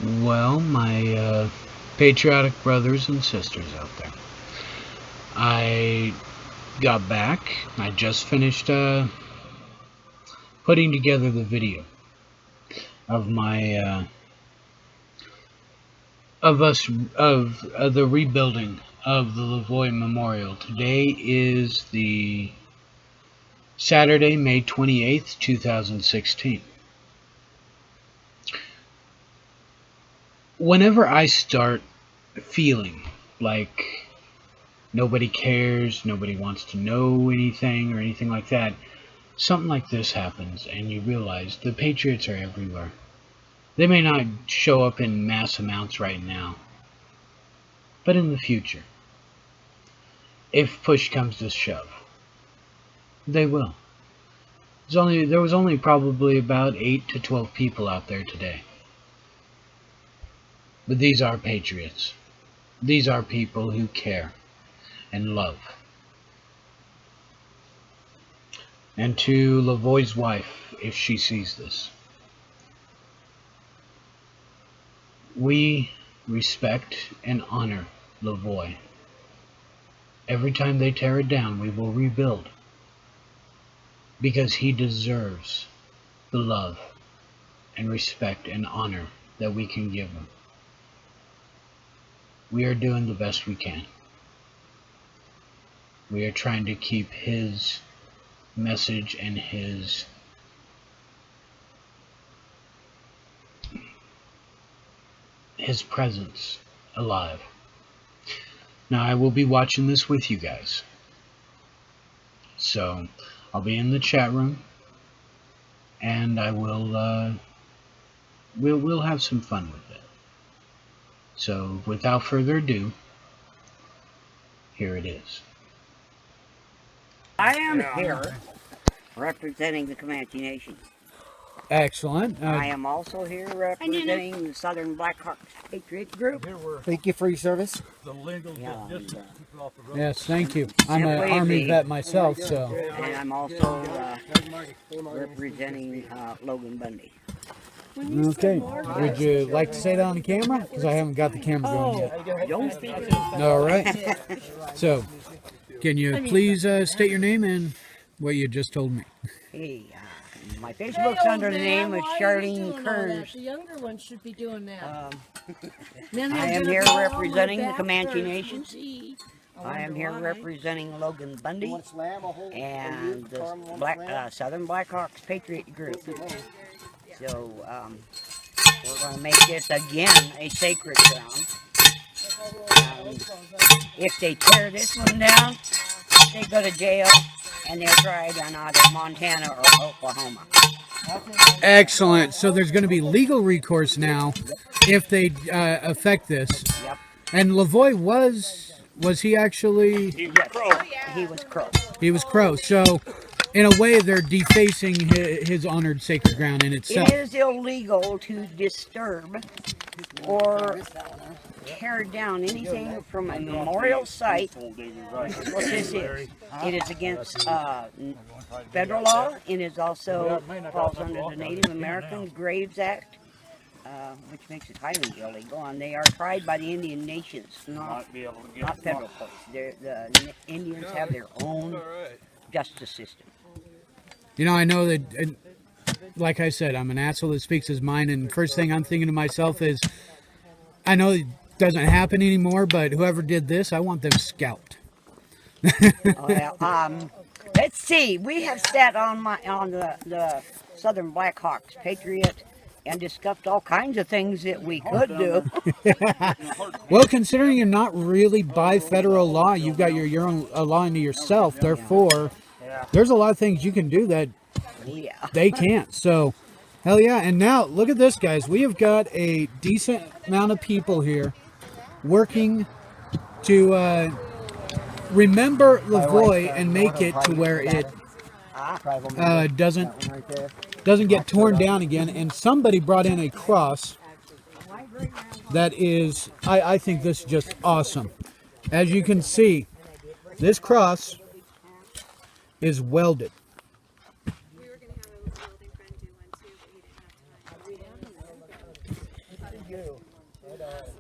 Well, my patriotic brothers and sisters out there, I got back. I just finished putting together the video of my of us of the rebuilding of the Lavoy Memorial. Today is the Saturday, May 28th, 2016. Whenever I start feeling like nobody cares, nobody wants to know anything or anything like that, something like this happens and you realize the Patriots are everywhere. They may not show up in mass amounts right now, but in the future, if push comes to shove, they will. There was only probably about 8 to 12 people out there today. But these are patriots. These are people who care and love. And to Lavoy's wife, if she sees this, we respect and honor Lavoy. Every time they tear it down, we will rebuild. Because he deserves the love and respect and honor that we can give him. We are doing the best we can. We are trying to keep his message and his presence alive. Now, I will be watching this with you guys. So, I'll be in the chat room, and I will, we'll have some fun with it. So, without further ado, here it is. I am here representing the Comanche Nation. Excellent. I am also here representing the Southern Blackhawks Patriot Group. Thank you for your service. Yes, thank you. I'm an Army vet myself, so. And I'm also representing Logan Bundy. Okay. Would you like to say that on the camera? Because I haven't got the camera going yet. Don't speak. All right. So, can you please state your name and what you just told me? Hey, my Facebook's under the name of Charlene Kearns. The younger ones should be doing that. I am here representing the Comanche Nation. I am here representing Logan Bundy and the Southern Blackhawks Patriot Group. So we're going to make this again a sacred ground. If they tear this one down, they go to jail and they're tried in either Montana or Oklahoma. Excellent. So there's going to be legal recourse now if they affect this. Yep. And Lavoy was he actually? He was Crow. He was Crow. So in a way, they're defacing his honored sacred ground in itself. It is illegal to disturb or tear down anything from a memorial site. What this is. It is against federal law. It is also falls under the Native American Graves Act, which makes it highly illegal. And they are tried by the Indian nations, not federal courts. The Indians have their own justice system. You know, I know that, like I said, I'm an asshole that speaks his mind, and first thing I'm thinking to myself is, I know it doesn't happen anymore, but whoever did this, I want them scalped. Well, let's see. We have sat on the Southern Blackhawks Patriot and discussed all kinds of things that we could do. Well, considering you're not really by federal law, you've got your own law into yourself, therefore there's a lot of things you can do that they can't. So, hell yeah. And now, look at this, guys. We have got a decent amount of people here working to remember Lavoy and make it to where it doesn't get torn down again. And somebody brought in a cross that is, I think this is just awesome. As you can see, this cross is welded.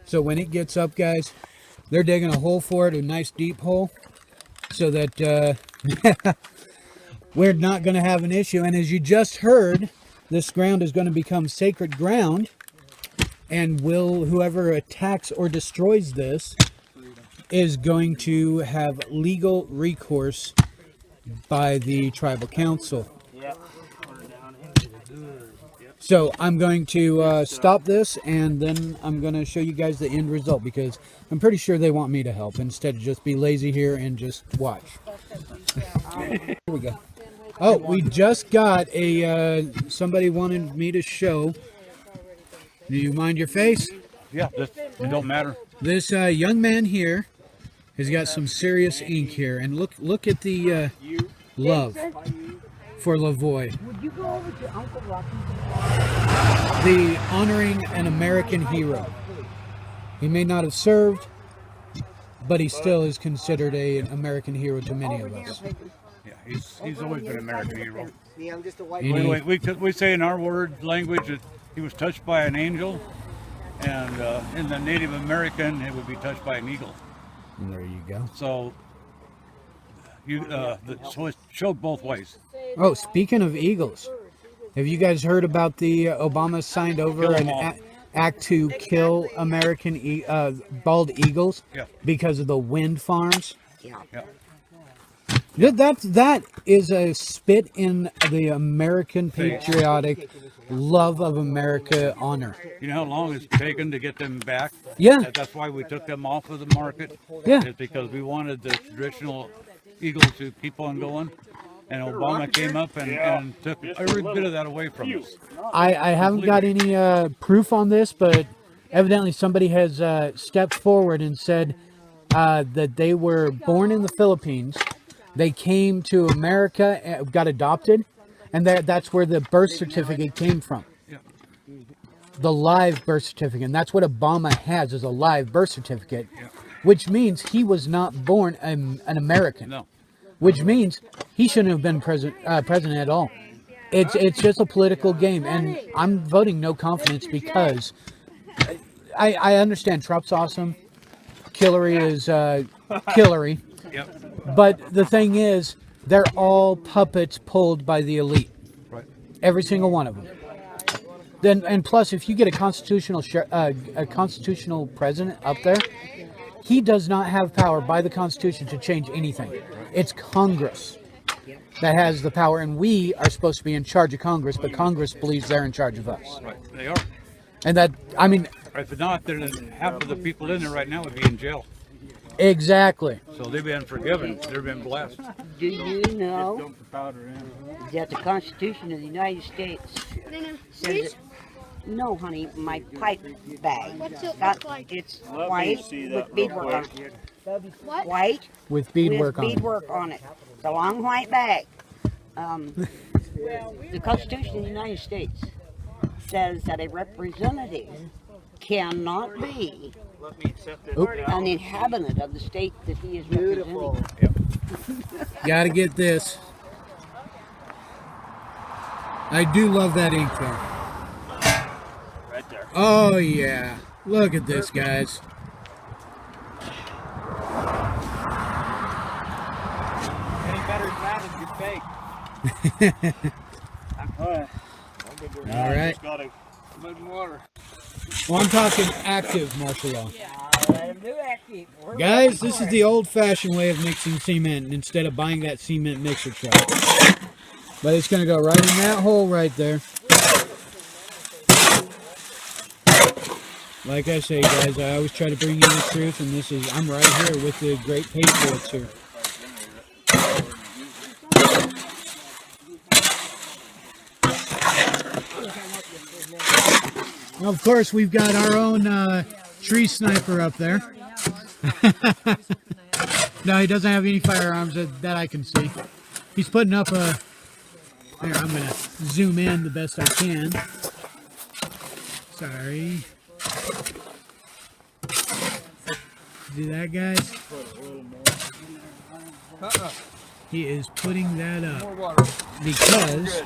So when it gets up, guys, they're digging a hole for it, a nice deep hole, so that we're not going to have an issue. And as you just heard, this ground is going to become sacred ground, and whoever attacks or destroys this is going to have legal recourse by the tribal council. So I'm going to stop this, and then I'm going to show you guys the end result, because I'm pretty sure they want me to help instead of just be lazy here and just watch. Here we go. Oh, we just got somebody wanted me to show. Do you mind your face? Yeah, it don't matter. This young man here has got some serious ink here, and look at the love for Lavoy. Would you go over to Uncle Rocky's? The honoring an American hero. He may not have served, but he still is considered an American hero to many of us. Yeah, he's always been an American hero. See, I'm just a white We say in our word language that he was touched by an angel, and in the Native American it would be touched by an eagle. There you go. So so it showed both ways. Oh, speaking of eagles, have you guys heard about the Obama signed over an act to kill American bald eagles because of the wind farms? Yeah. That is a spit in the American patriotic love of America honor. You know how long it's taken to get them back? Yeah. That's why we took them off of the market. Yeah. It's because we wanted the traditional eagles to keep on going. And Obama came up and took every bit of that away from us. I haven't got any proof on this, but evidently somebody has stepped forward and said that they were born in the Philippines. They came to America, got adopted, and that's where the birth certificate came from. The live birth certificate. And that's what Obama has, is a live birth certificate, which means he was not born an American. No. Which means he shouldn't have been president at all. It's just a political game, and I'm voting no confidence because I understand Trump's awesome, Hillary is Hillary, but the thing is, they're all puppets pulled by the elite. Right. Every single one of them. Then, and plus, if you get a constitutional president up there, he does not have power by the Constitution to change anything. It's Congress that has the power, and we are supposed to be in charge of Congress, but Congress believes they're in charge of us. Right, they are. And that, I mean... If not, half of the people in there right now would be in jail. Exactly. So they've been forgiven. They've been blessed. Do you know that the Constitution of the United States says... No, honey, my pipe bag. What's it look like? It's white with beadwork on it. What? White With beadwork on it. beadwork on it. It's a long white bag. The Constitution of the United States says that a representative cannot be an inhabitant of the state that he is representing. Gotta get this. I do love that ink though. Oh yeah, look at this, guys. Any better than that is your fake. All right. Well, I'm talking active martial law. Guys, this is the old-fashioned way of mixing cement instead of buying that cement mixer truck. But it's going to go right in that hole right there. Like I say, guys, I always try to bring you the truth, and I'm right here with the great patriots here. Now, of course, we've got our own tree sniper up there. No, he doesn't have any firearms that I can see. He's putting up a... Here, I'm going to zoom in the best I can. Sorry. See that, guys? He is putting that up because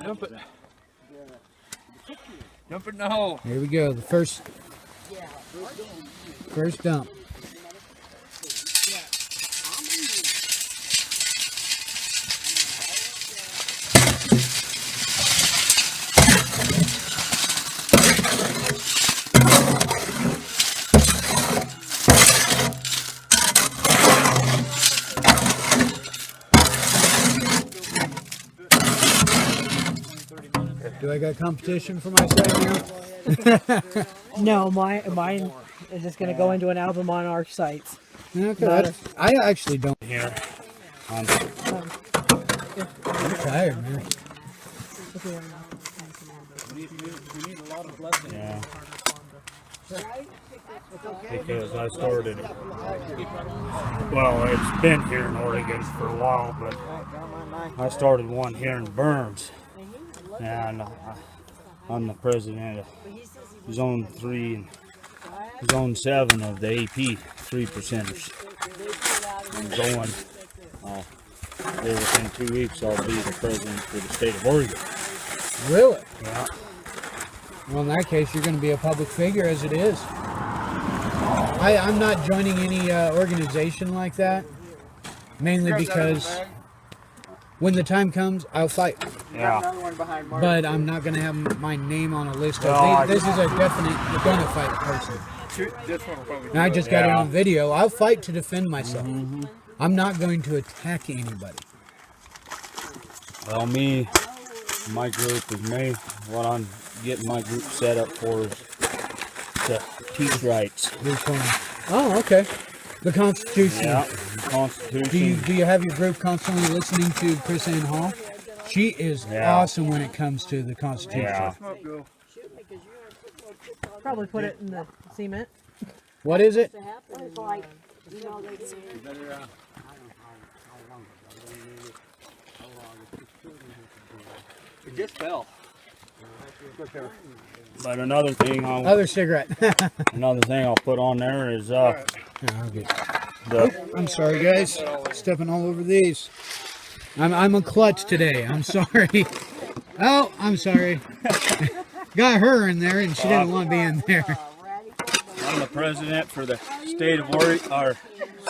Dump it. Dump it in the hole. Here we go. The first dump. Do I got competition for my side now? No, mine is just going to go into an album on our sites. Okay, I actually don't here. I'm tired, man. Yeah. Because I started, well, it's been here in Oregon for a while, but I started one here in Burns, and I'm the president of Zone 3 and Zone 7 of the AP 3%ers. I'm going, here within 2 weeks, I'll be the president for the state of Oregon. Really? Yeah. Well, in that case, you're going to be a public figure as it is. I'm not joining any organization like that, mainly because when the time comes, I'll fight. Yeah. But I'm not going to have my name on a list of, Well, this is a definite, you're going to fight person. And I just got it on video. I'll fight to defend myself. Mm-hmm. I'm not going to attack anybody. Well, my group is me. What I'm getting my group set up for is to teach rights. Which one? Oh, okay. The Constitution. Yeah, the Constitution. Do you have your group constantly listening to Chris Ann Hall? She is awesome when it comes to the Constitution. Yeah. Probably put it in the cement. What is it? It just fell. But another thing Other cigarette. I'll put on there is I'm sorry, guys. Stepping all over these. I'm a klutz today. I'm sorry. Oh, I'm sorry. Got her in there, and she didn't want to be in there. I'm the president for the state of Oregon, or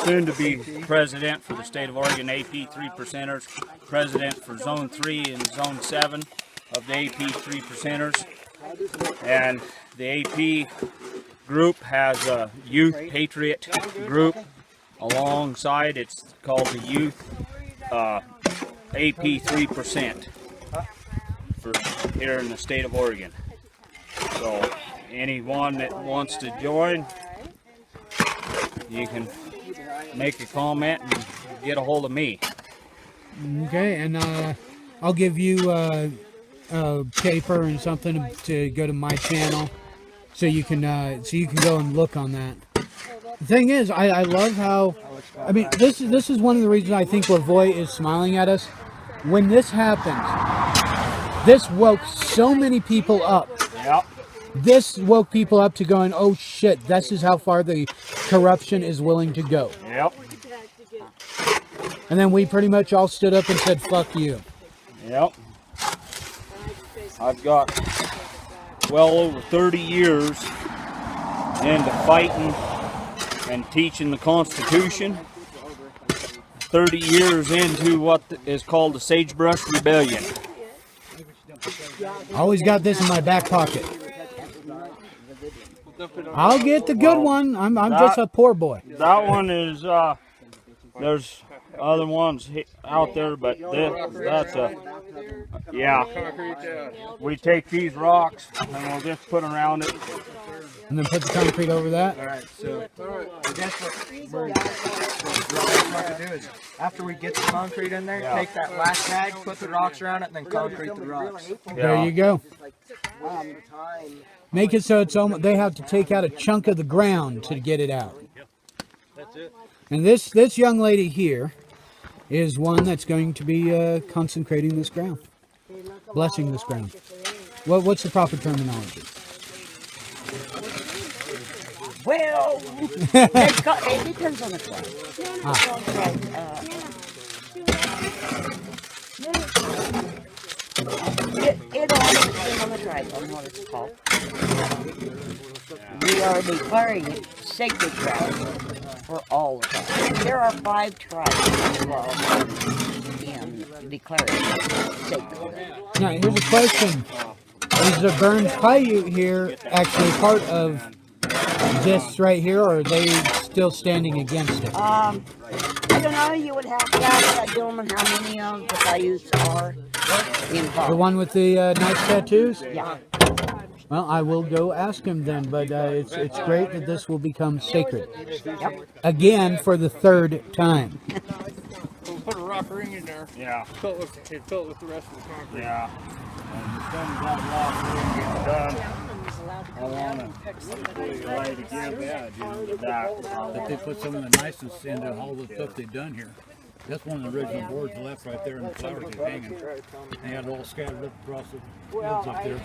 soon to be president for the state of Oregon AP 3%ers, president for Zone 3 and Zone 7 of the AP 3%ers. And the AP group has a youth patriot group alongside. It's called the Youth AP 3% for here in the state of Oregon. So anyone that wants to join, you can make a comment and get a hold of me. Okay, and I'll give you a paper and something to go to my channel, so you can go and look on that. The thing is, I love how, I mean, this is one of the reasons I think Lavoy is smiling at us. When this happens, this woke so many people up. Yep. This woke people up to going, oh shit, this is how far the corruption is willing to go. Yep. And then we pretty much all stood up and said, fuck you. Yep. I've got well over 30 years into fighting and teaching the Constitution. 30 years into what is called the Sagebrush Rebellion. I always got this in my back pocket. I'll get the good one. I'm just a poor boy. That one is, there's other ones out there, but that's a, yeah. We take these rocks and we'll just put around it. And then put the concrete over that. Alright, so I guess what we're going to do is, after we get the concrete in there, take that last tag, put the rocks around it, and then concrete the rocks. There you go. Make it so it's almost, they have to take out a chunk of the ground to get it out. That's it. And this young lady here is one that's going to be consecrating this ground, blessing this ground. What's the proper terminology? Well, it depends on the class. It all depends on the tribe, on what it's called. We are declaring it sacred ground for all of us. There are 5 tribes involved in declaring it sacred. Now, here's a question. Is the Burns Paiute here actually part of this right here, or are they still standing against it? I don't know, you would have to ask that gentleman how many of the Paiutes are involved. The one with the nice tattoos? Yeah. Well, I will go ask him then, but it's great that this will become sacred. Yep. Again, for the 3rd time. We'll put a rock ring in there. Yeah. Fill it with the rest of the concrete. Yeah. And as soon as that rock ring gets done, I want to light again That they put some of the nicest into all the stuff they've done here. That's one of the original boards left right there, and the flowers are hanging. And they had it all scattered up across the woods up there.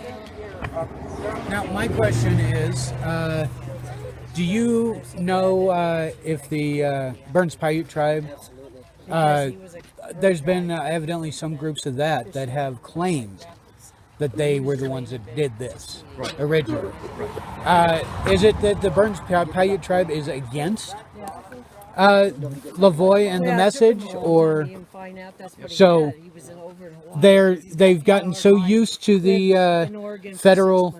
Now, my question is, do you know if the Burns Paiute tribe, there's been evidently some groups of that have claimed that they were the ones that did this originally. Is it that the Burns Paiute tribe is against Lavoy and the message, or so they've gotten so used to the federal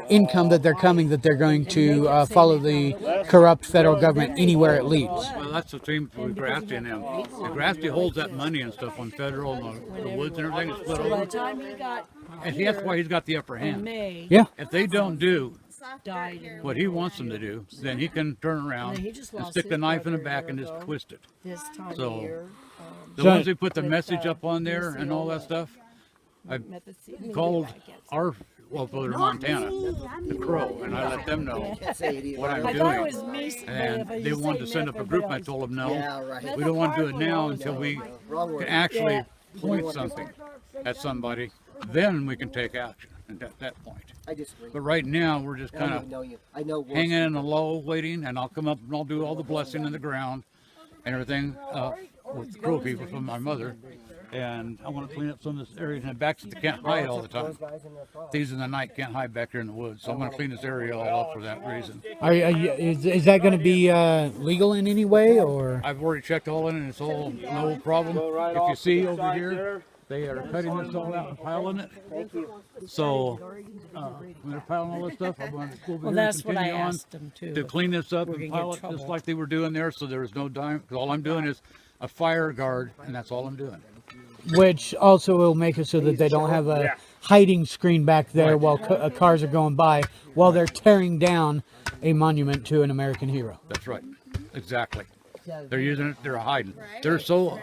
income that they're coming that they're going to follow the corrupt federal government anywhere it leads? Well, that's the same with Grafty and them. The Grafty holds that money and stuff on federal and the woods and everything is split over. And that's why he's got the upper hand. Yeah. If they don't do what he wants them to do, then he can turn around and stick the knife in the back and just twist it. So the ones who put the message up on there and all that stuff, I called our, well, for Montana, the Crow, and I let them know what I'm doing. And they wanted to send up a group, and I told them no, we don't want to do it now until we can actually point something at somebody, then we can take action at that point. But right now, we're just kind of hanging in the low, waiting, and I'll come up and I'll do all the blessing in the ground and everything with the Crow people from my mother. And I want to clean up some of this area in the back so they can't hide all the time. Thieves in the night can't hide back here in the woods, so I'm going to clean this area all up for that reason. Is that going to be legal in any way, or? I've already checked all in, and it's all no problem. If you see over here, they are cutting this all out and piling it. So when they're piling all this stuff, I'm going to go over here and continue on to clean this up and pile it just like they were doing there, so there is no dime. Because all I'm doing is a fire guard, and that's all I'm doing. Which also will make it so that they don't have a hiding screen back there while cars are going by, while they're tearing down a monument to an American hero. That's right. Exactly. They're using it. They're hiding. They're so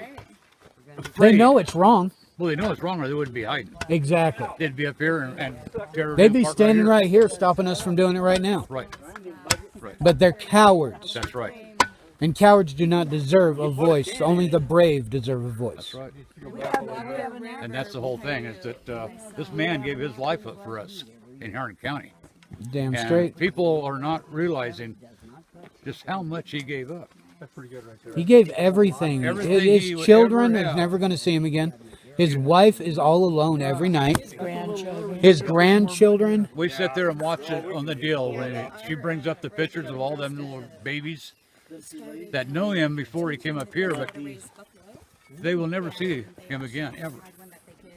afraid. They know it's wrong. Well, they know it's wrong, or they wouldn't be hiding. Exactly. They'd be up here and tear they'd be standing right here, stopping us from doing it right now. Right. Right. But they're cowards. That's right. And cowards do not deserve a voice. Only the brave deserve a voice. That's right. And that's the whole thing, is that this man gave his life up for us in Harnett County. Damn And straight. people are not realizing just how much he gave up. That's pretty good right there. He gave everything. His children are never going to see him again. His wife is all alone every night. His grandchildren. We sit there and watch it on the deal when she brings up the pictures of all them little babies that know him before he came up here, but they will never see him again, ever.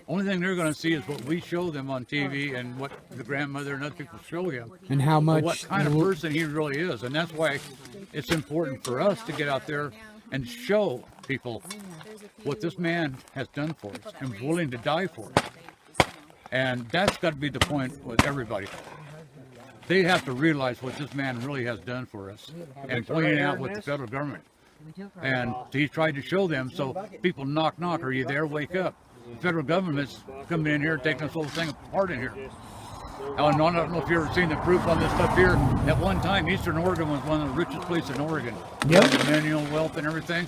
Only thing they're going to see is what we show them on TV and what the grandmother and other people show him. And how much. What kind of person he really is. And that's why it's important for us to get out there and show people what this man has done for us and is willing to die for us. And that's got to be the point with everybody. They have to realize what this man really has done for us and pointing out with the federal government. And he tried to show them, so people knock, are you there? Wake up. The federal government's coming in here, taking this whole thing apart in here. I don't know if you've ever seen the proof on this stuff here. At one time, Eastern Oregon was one of the richest places in Oregon. Yep. Mineral wealth and everything.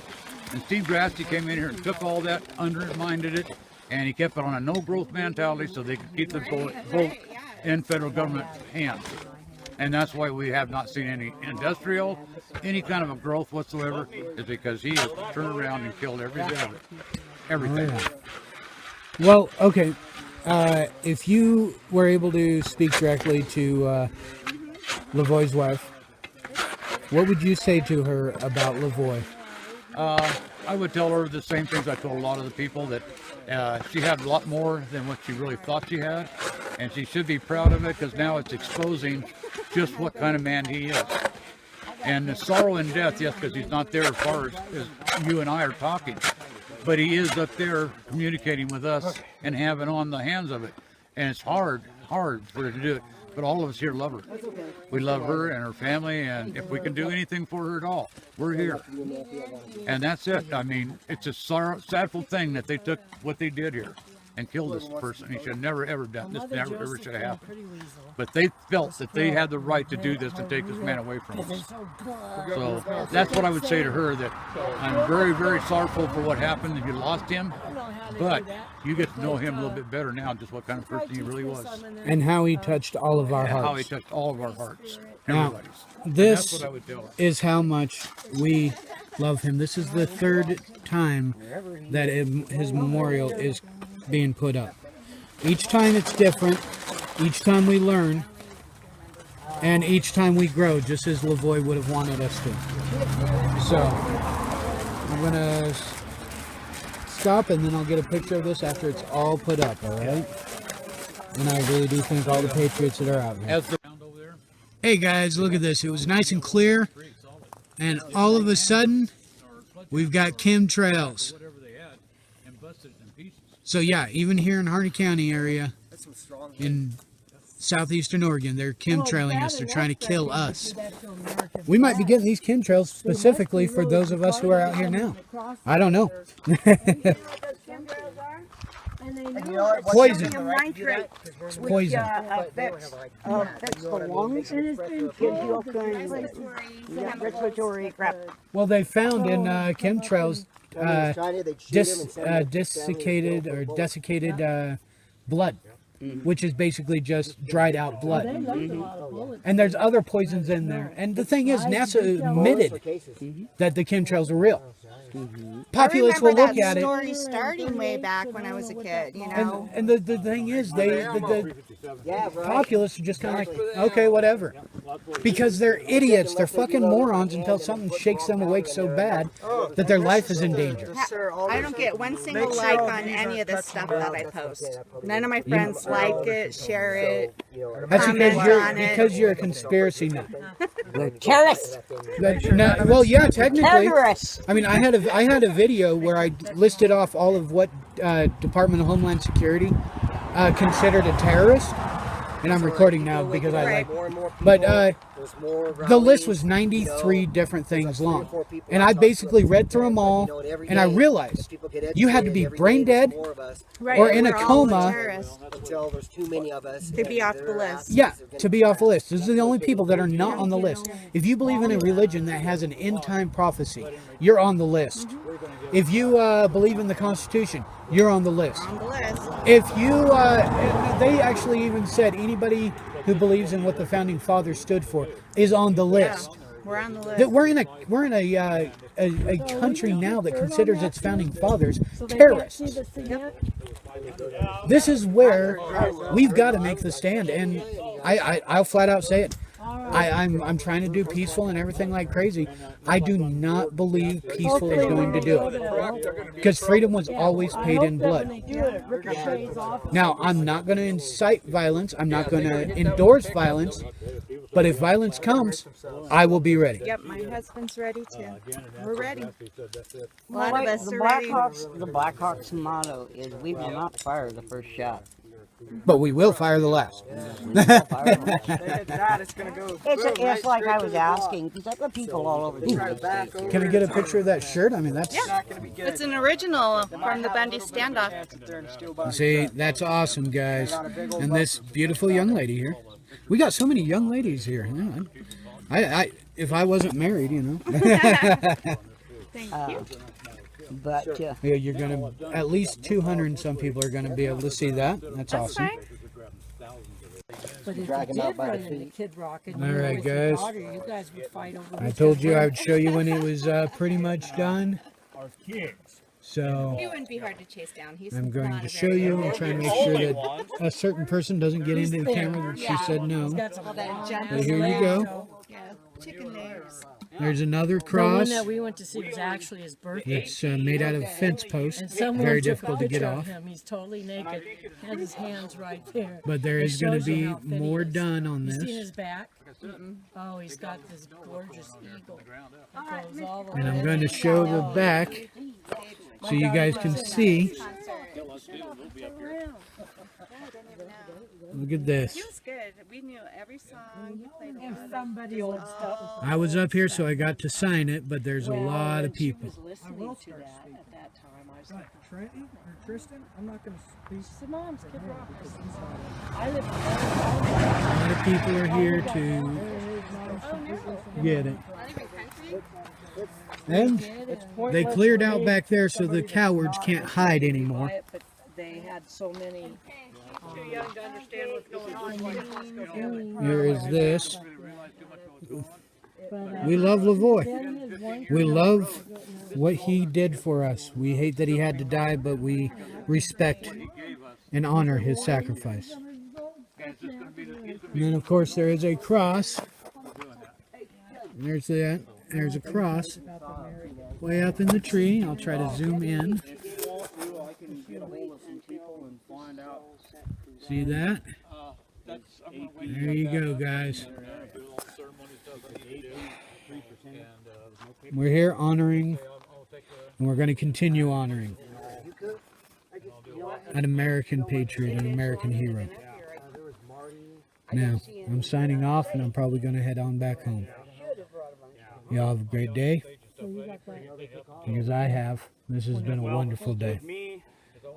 And Steve Grasty came in here and took all that, undermined it, and he kept it on a no-growth mentality so they could keep the vote in federal government hands. And that's why we have not seen any industrial, any kind of a growth whatsoever, is because he has turned around and killed every bit of it. Everything. Well, okay. If you were able to speak directly to Lavoy's wife, what would you say to her about Lavoy? I would tell her the same things I told a lot of the people, that she had a lot more than what she really thought she had, and she should be proud of it, because now it's exposing just what kind of man he is. And the sorrow and death, yes, because he's not there as far as you and I are talking, but he is up there communicating with us and having on the hands of it. And it's hard for her to do it. But all of us here love her. We love her and her family, and if we can do anything for her at all, we're here. And that's it. I mean, it's a sadful thing that they took what they did here and killed this person. He should have never ever done this. Never ever should have happened. But they felt that they had the right to do this and take this man away from us. So that's what I would say to her, that I'm very, very sorrowful for what happened, and you lost him. But you get to know him a little bit better now, just what kind of person he really was. And how he touched all of our hearts. How he touched all of our hearts. Now, Everybody's. this That's what I would tell her. is how much we love him. This is the third time that his memorial is being put up. Each time it's different. Each time we learn. And each time we grow, just as Lavoy would have wanted us to. So, I'm going to stop, and then I'll get a picture of this after it's all put up, all right? And I really do thank all the patriots that are out here. Hey guys, look at this. It was nice and clear, and all of a sudden, we've got chemtrails. So yeah, even here in Harney County area, in southeastern Oregon, they're chemtrailing us. They're trying to kill us. We might be getting these chemtrails specifically for those of us who are out here now. I don't know. Poison. It's poison. Affects the lungs. Gives you all kinds of respiratory crap. Well, they found in chemtrails desiccated blood, which is basically just dried out blood. And there's other poisons in there. And the thing is, NASA admitted that the chemtrails are real. Populace will look at it. Story starting way back when I was a kid, you know. And the thing is, the populace are just kind of like, okay, whatever. Because they're idiots. They're fucking morons until something shakes them awake so bad that their life is in danger. I don't get one single like on any of the stuff that I post. None of my friends like it, share it. That's comment because you're a conspiracy nut. Terrorists. Well, yeah, technically. Terrorists. I mean, I had a video where I listed off all of what Department of Homeland Security considered a terrorist, and I'm recording now because I like. But the list was 93 different things long, and I basically read through them all, and I realized you had to be brain dead or in a coma until there's too many of us to be off the list. Yeah, to be off the list. These are the only people that are not on the list. If you believe in a religion that has an end-time prophecy, you're on the list. If you believe in the Constitution, you're on the list. On the list. If you, they actually even said anybody who believes in what the founding fathers stood for is on the list. We're on the list. That we're in a country now that considers its founding fathers terrorists. This is where we've got to make the stand, and I'll flat out say it. I'm trying to do peaceful and everything like crazy. I do not believe peaceful is going to do it, because freedom was always paid in blood. Now, I'm not going to incite violence. I'm not going to endorse violence. But if violence comes, I will be ready. Yep, my husband's ready too. We're ready. A lot of us are ready. The Blackhawks motto is, "We will not fire the first shot, but we will fire the last." It's like I was asking, because the people all over the United States. Can I get a picture of that shirt? I mean, that's... Yeah, it's an original from the Bundy standoff. See, that's awesome, guys. And this beautiful young lady here. We got so many young ladies here. I if I wasn't married, you know. Thank you. But yeah, you're gonna at least 200 and some people are gonna be able to see that. That's awesome. Fine. But if you did run into Kid Rock and All right, guys. daughter, you guys would fight over I told you I would show you when it was pretty much done. So He wouldn't be hard to chase down. He's I'm going not to a show very you and try to make sure that a certain person doesn't get into the camera. She said no. All that junk. But here you go. Yeah, chicken legs. There's another The one cross. that we went to see was actually his birthday. It's made out of a fence post. And someone Very took difficult a to get picture of off. him. He's totally naked. Has his hands right there. But there It is going to shows you be how fit he more is. done on You seen this. his back? Oh, he's got this gorgeous eagle that goes all the way. And I'm going to show the back so you guys can see. Look at this. He was good. We knew every song. He played a lot of Somebody old stuff. I was up here so I got to sign it, but there's a lot of people. Listening to that at that time, I was like, Trenton or Tristan, I'm not going to speak. His mom's Kid Rock. I live A lot of people are here to get it. And they cleared out back there so the cowards can't hide anymore. quiet, but they had so many. too young to understand what's going on. Here is this. We love Lavoy. We love what he did for us. We hate that he had to die, but we respect and honor his sacrifice. And then, of course, there is a cross. There's that. There's a cross way up in the tree. I'll try to zoom in. See that? There you go, guys. We're here honoring, and we're going to continue honoring an American patriot, an American hero. Now, I'm signing off, and I'm probably going to head on back home. Y'all have a great day, because I have. This has been a wonderful day.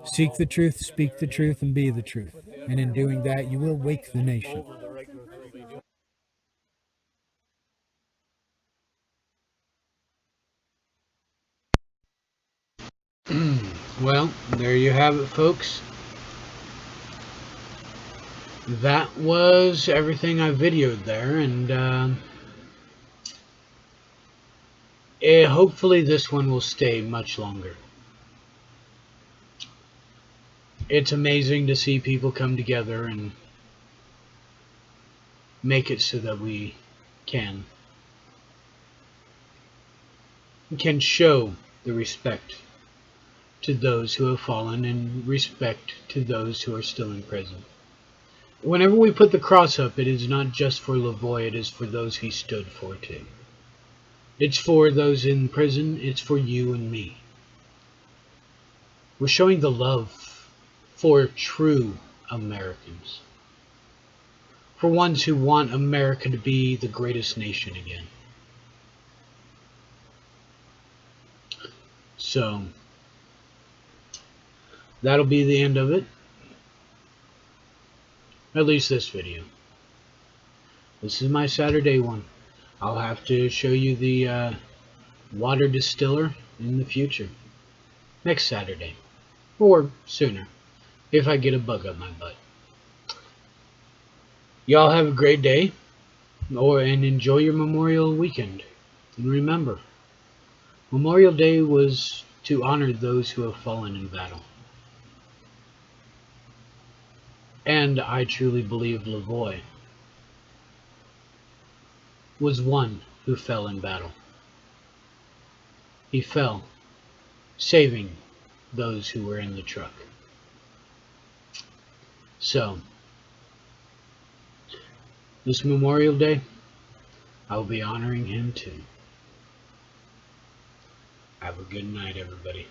Seek the truth, speak the truth, and be the truth. And in doing that, you will wake the nation. Well, there you have it, folks. That was everything I videoed there, and hopefully this one will stay much longer. It's amazing to see people come together and make it so that we can show the respect to those who have fallen and respect to those who are still in prison. Whenever we put the cross up, it is not just for Lavoy, it is for those he stood for too. It's for those in prison, it's for you and me. We're showing the love for true Americans. For ones who want America to be the greatest nation again. So, that'll be the end of it. At least this video. This is my Saturday one. I'll have to show you the water distiller in the future. Next Saturday. Or sooner. If I get a bug up my butt. Y'all have a great day. And enjoy your Memorial weekend. And remember, Memorial Day was to honor those who have fallen in battle. And I truly believe Lavoy was one who fell in battle. He fell, saving those who were in the truck. So, this Memorial Day, I'll be honoring him too. Have a good night, everybody.